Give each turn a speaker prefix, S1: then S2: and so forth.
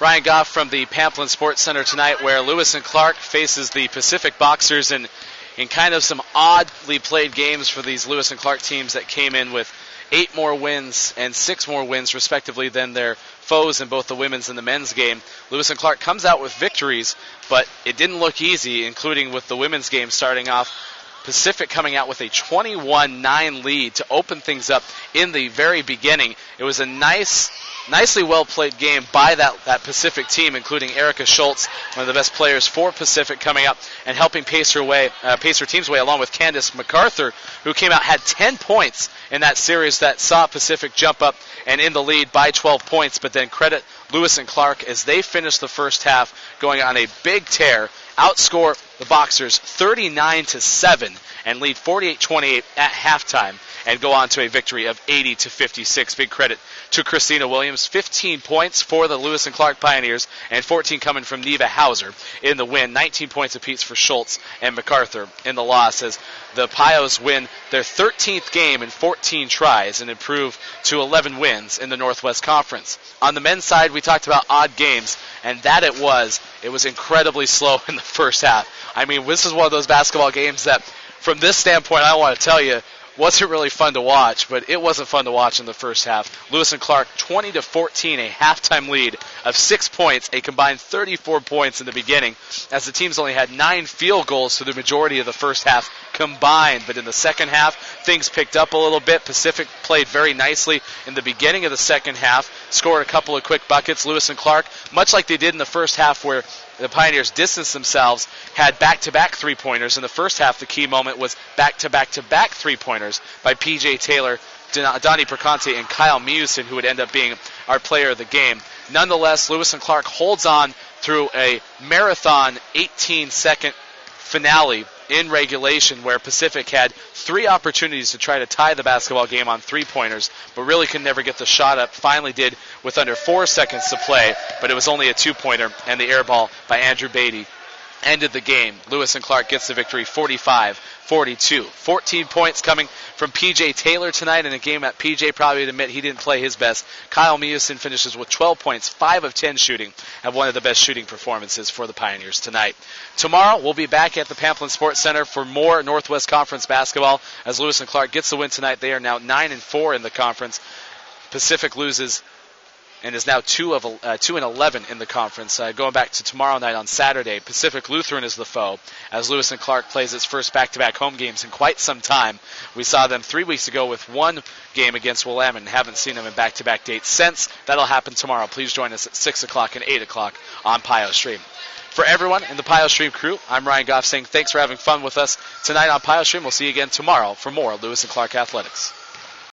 S1: Ryan Goff from the Pamplin Sports Center tonight, where Lewis and Clark faces the Pacific Boxers in kind of some oddly played games for these Lewis and Clark teams that came in with 8 more wins and 6 more wins, respectively, than their foes in both the women's and the men's game. Lewis and Clark comes out with victories, but it didn't look easy, including with the women's game starting off. Pacific coming out with a 21-9 lead to open things up in the very beginning. It was a nicely well-played game by that Pacific team, including Erica Schultz, one of the best players for Pacific, coming up and helping pace her team's way, along with Candace MacArthur, who came out, had 10 points in that series that saw Pacific jump up and in the lead by 12 points, but then credit Lewis and Clark as they finished the first half going on a big tear, outscore the Boxers 39-7 and lead 48-28 at halftime, and go on to a victory of 80-56. Big credit to Kristina Williams. 15 points for the Lewis and Clark Pioneers, and 14 coming from Neva Hauser in the win. 19 points apiece for Schultz and MacArthur in the loss, as the Pios win their 13th game in 14 tries and improve to 11 wins in the Northwest Conference. On the men's side, we talked about odd games, and that it was incredibly slow in the first half. I mean, this is one of those basketball games that, from this standpoint, I want to tell you, wasn't really fun to watch, but it wasn't fun to watch in the first half. Lewis and Clark 20-14, a halftime lead of 6 points, a combined 34 points in the beginning, as the teams only had 9 field goals through the majority of the first half combined. But in the second half, things picked up a little bit. Pacific played very nicely in the beginning of the second half, scored a couple of quick buckets. Lewis and Clark, much like they did in the first half where the Pioneers distanced themselves, had back-to-back three-pointers. In the first half, the key moment was back-to-back-to-back three-pointers by P.J. Taylor, Donnie Perconte, and Kyle Mewson, who would end up being our player of the game. Nonetheless, Lewis and Clark holds on through a marathon 18-second finale in regulation, where Pacific had 3 opportunities to try to tie the basketball game on three-pointers, but really could never get the shot up. Finally did with under 4 seconds to play, but it was only a 2-pointer, and the air ball by Andrew Beatty ended the game. Lewis and Clark gets the victory 45-42. 14 points coming from P.J. Taylor tonight in a game that P.J. probably would admit he didn't play his best. Kyle Mewson finishes with 12 points, 5 of 10 shooting, and one of the best shooting performances for the Pioneers tonight. Tomorrow, we'll be back at the Pamplin Sports Center for more Northwest Conference basketball as Lewis and Clark gets the win tonight. They are now 9-4 in the conference. Pacific loses and is now 2-11 in the conference. Going back to tomorrow night on Saturday, Pacific Lutheran is the foe, as Lewis and Clark plays its first back-to-back home games in quite some time. We saw them 3 weeks ago with one game against Willamette and haven't seen them in back-to-back dates since. That'll happen tomorrow. Please join us at 6 o'clock and 8 o'clock on PioStream. For everyone in the PioStream crew, I'm Ryan Goff saying thanks for having fun with us tonight on PioStream. We'll see you again tomorrow for more Lewis and Clark Athletics.